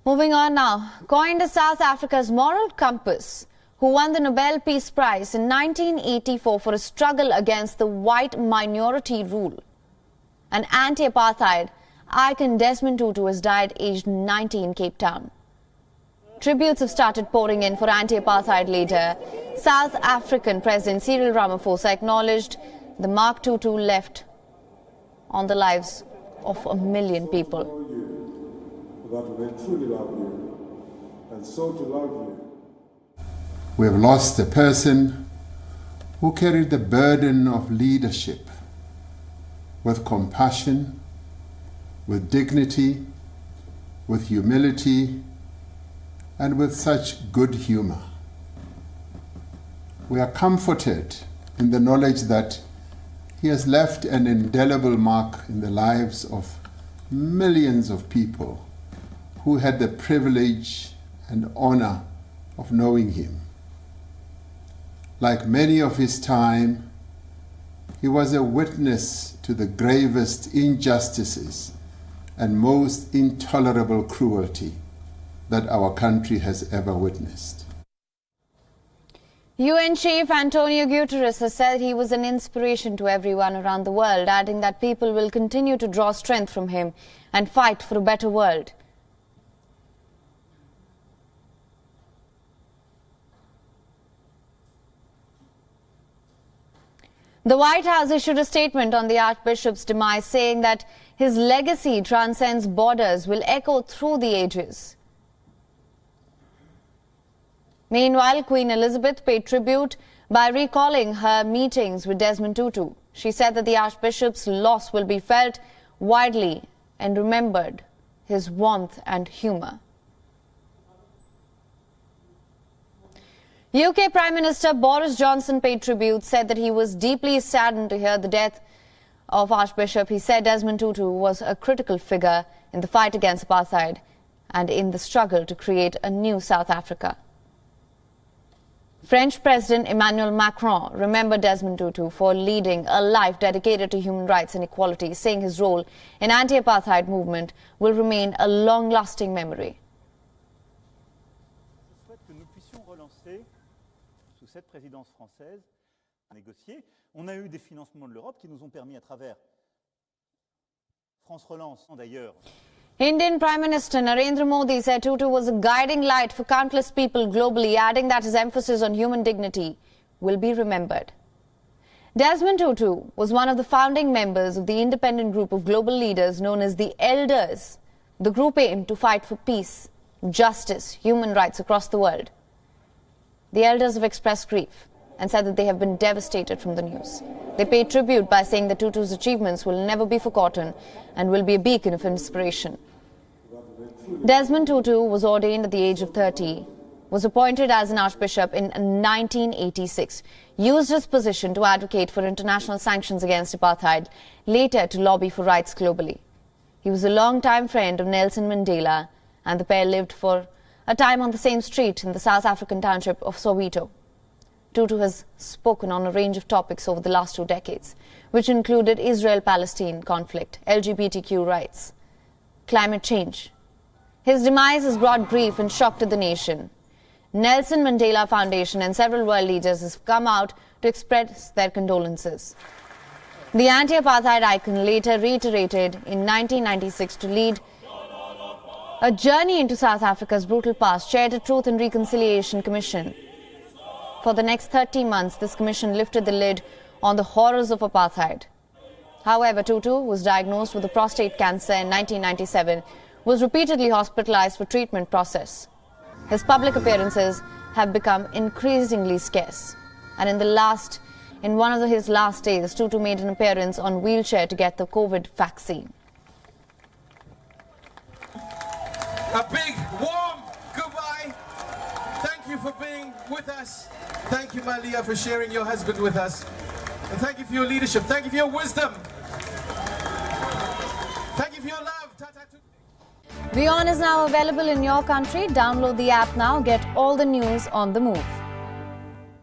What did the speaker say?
Moving on now, coined as South Africa's moral compass, who won the Nobel Peace Prize in 1984 for a struggle against the white minority rule. An anti-apartheid icon, Desmond Tutu, has died aged 90 in Cape Town. Tributes have started pouring in for anti-apartheid leader. South African President Cyril Ramaphosa acknowledged the mark Tutu left on the lives of 1 million people. That they truly love you, and so to love you. We have lost a person who carried the burden of leadership with compassion, with dignity, with humility, and with such good humor. We are comforted in the knowledge that he has left an indelible mark in the lives of millions of people who had the privilege and honor of knowing him. Like many of his time, he was a witness to the gravest injustices and most intolerable cruelty that our country has ever witnessed. UN Chief Antonio Guterres has said he was an inspiration to everyone around the world, adding that people will continue to draw strength from him and fight for a better world. The White House issued a statement on the Archbishop's demise, saying that his legacy transcends borders, will echo through the ages. Meanwhile, Queen Elizabeth paid tribute by recalling her meetings with Desmond Tutu. She said that the Archbishop's loss will be felt widely and remembered his warmth and humour. UK Prime Minister Boris Johnson paid tribute, said that he was deeply saddened to hear the death of Archbishop. He said Desmond Tutu was a critical figure in the fight against apartheid and in the struggle to create a new South Africa. French President Emmanuel Macron remembered Desmond Tutu for leading a life dedicated to human rights and equality, saying his role in anti-apartheid movement will remain a long-lasting memory. Sous cette présidence française, négocié, on a eu des financements de l'Europe qui nous ont permis à travers France Relance d'ailleurs. Indian Prime Minister Narendra Modi said Tutu was a guiding light for countless people globally, adding that his emphasis on human dignity will be remembered. Desmond Tutu was one of the founding members of the independent group of global leaders known as the Elders. The group aimed to fight for peace, justice, human rights across the world. The elders have expressed grief and said that they have been devastated from the news. They paid tribute by saying that Tutu's achievements will never be forgotten and will be a beacon of inspiration. Desmond Tutu was ordained at the age of 30, was appointed as an archbishop in 1986, used his position to advocate for international sanctions against apartheid, later to lobby for rights globally. He was a long-time friend of Nelson Mandela, and the pair lived for a time on the same street in the South African township of Soweto. Tutu has spoken on a range of topics over the last 2 decades, which included Israel-Palestine conflict, LGBTQ rights, climate change. His demise has brought grief and shock to the nation. Nelson Mandela Foundation and several world leaders have come out to express their condolences. The anti-apartheid icon later reiterated in 1996 to lead a journey into South Africa's brutal past, chaired a Truth and Reconciliation Commission. For the next 30 months, this commission lifted the lid on the horrors of apartheid. However, Tutu was diagnosed with prostate cancer in 1997, was repeatedly hospitalized for treatment process. His public appearances have become increasingly scarce. And in one of his last days, Tutu made an appearance on wheelchair to get the COVID vaccine. A big, warm goodbye. Thank you for being with us. Thank you, Malia, for sharing your husband with us. And thank you for your leadership. Thank you for your wisdom. Thank you for your love. WION is now available in your country. Download the app now. Get all the news on the move.